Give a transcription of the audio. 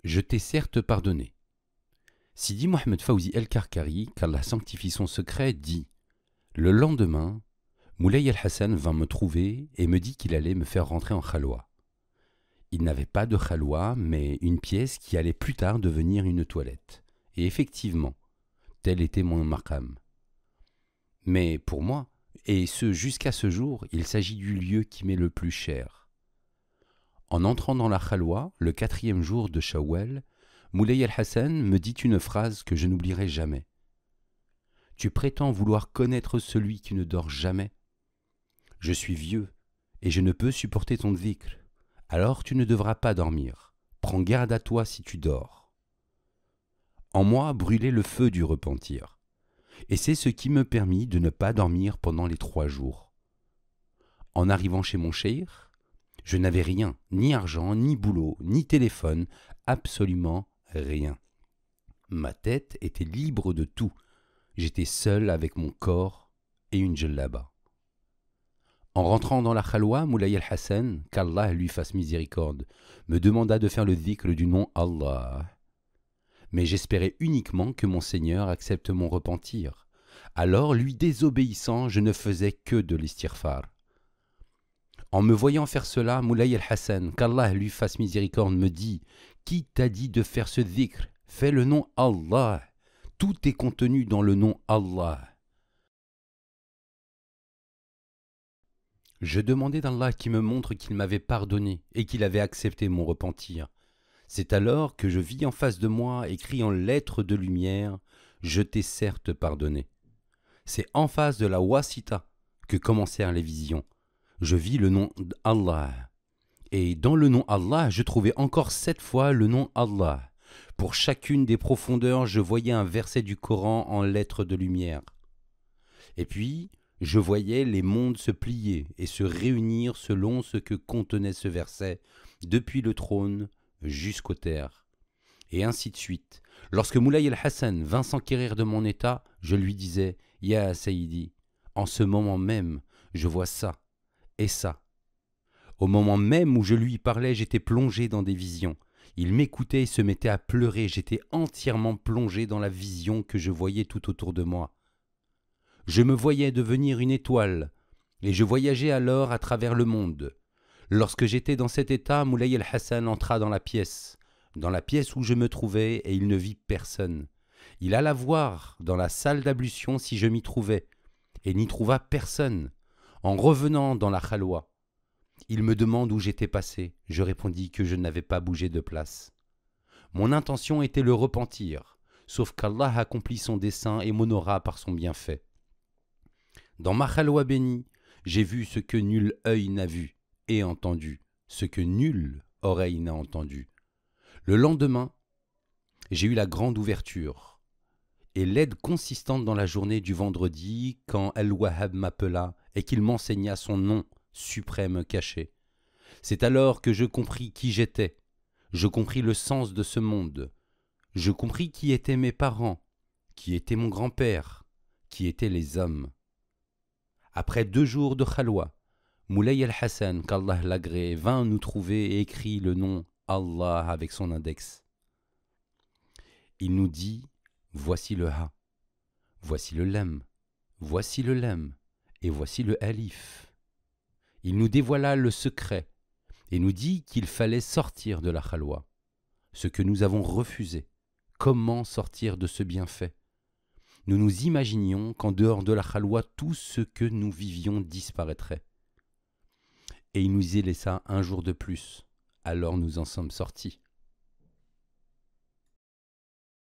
Je t'ai certes pardonné. Sidi Mohamed Fawzi El-Karkari, qu'Allah sanctifie son secret, dit « Le lendemain, Moulay El-Hassan vint me trouver et me dit qu'il allait me faire rentrer en khalwa. Il n'avait pas de khalwa, mais une pièce qui allait plus tard devenir une toilette. Et effectivement, tel était mon maqam. Mais pour moi, et ce jusqu'à ce jour, il s'agit du lieu qui m'est le plus cher. En entrant dans la khalwa, le 4e jour de Shawwal, Moulay El-Hassan me dit une phrase que je n'oublierai jamais. « Tu prétends vouloir connaître celui qui ne dort jamais? Je suis vieux et je ne peux supporter ton dhikr. Alors tu ne devras pas dormir. Prends garde à toi si tu dors. » En moi brûlait le feu du repentir. Et c'est ce qui me permit de ne pas dormir pendant les 3 jours. En arrivant chez mon cheikh, je n'avais rien, ni argent, ni boulot, ni téléphone, absolument rien. Ma tête était libre de tout. J'étais seul avec mon corps et une djellaba. En rentrant dans la khalwa, Moulay El-Hassan, qu'Allah lui fasse miséricorde, me demanda de faire le dhikr du nom Allah. Mais j'espérais uniquement que mon Seigneur accepte mon repentir. Alors, lui désobéissant, je ne faisais que de l'istighfar. En me voyant faire cela, Moulay El-Hassan, qu'Allah lui fasse miséricorde, me dit « Qui t'a dit de faire ce dhikr? Fais le nom Allah. Tout est contenu dans le nom Allah. » Je demandai d'Allah qui me montre qu'il m'avait pardonné et qu'il avait accepté mon repentir. C'est alors que je vis en face de moi, écrit en lettres de lumière, « Je t'ai certes pardonné ». C'est en face de la wasita que commencèrent les visions. Je vis le nom d'Allah. Et dans le nom Allah, je trouvais encore 7 fois le nom Allah. Pour chacune des profondeurs, je voyais un verset du Coran en lettres de lumière. Et puis, je voyais les mondes se plier et se réunir selon ce que contenait ce verset, depuis le trône jusqu'aux terres. Et ainsi de suite. Lorsque Moulay El-Hassan vint s'enquérir de mon état, je lui disais « Ya Sayyidi, en ce moment même, je vois ça et ça. » Au moment même où je lui parlais, j'étais plongé dans des visions. Il m'écoutait et se mettait à pleurer. J'étais entièrement plongé dans la vision que je voyais tout autour de moi. Je me voyais devenir une étoile, et je voyageais alors à travers le monde. Lorsque j'étais dans cet état, Moulay El-Hassan entra dans la pièce où je me trouvais, et il ne vit personne. Il alla voir dans la salle d'ablution si je m'y trouvais, et n'y trouva personne. En revenant dans la khalwa, il me demande où j'étais passé. Je répondis que je n'avais pas bougé de place. Mon intention était le repentir, sauf qu'Allah accomplit son dessein et m'honora par son bienfait. Dans ma khalwa bénie, j'ai vu ce que nul œil n'a vu, et entendu ce que nulle oreille n'a entendu. Le lendemain, j'ai eu la grande ouverture et l'aide consistante dans la journée du vendredi quand El-Wahhab m'appela et qu'il m'enseigna son nom suprême caché. C'est alors que je compris qui j'étais, je compris le sens de ce monde, je compris qui étaient mes parents, qui était mon grand-père, qui étaient les hommes. Après 2 jours de khalwa, Moulay El-Hassan, qu'Allah l'agrée, vint nous trouver et écrit le nom Allah avec son index. Il nous dit, voici le ha, voici le lam, voici le lam, et voici le alif. Il nous dévoila le secret et nous dit qu'il fallait sortir de la khalwa, ce que nous avons refusé. Comment sortir de ce bienfait? Nous nous imaginions qu'en dehors de la khalwa, tout ce que nous vivions disparaîtrait. Et il nous y laissa 1 jour de plus, alors nous en sommes sortis.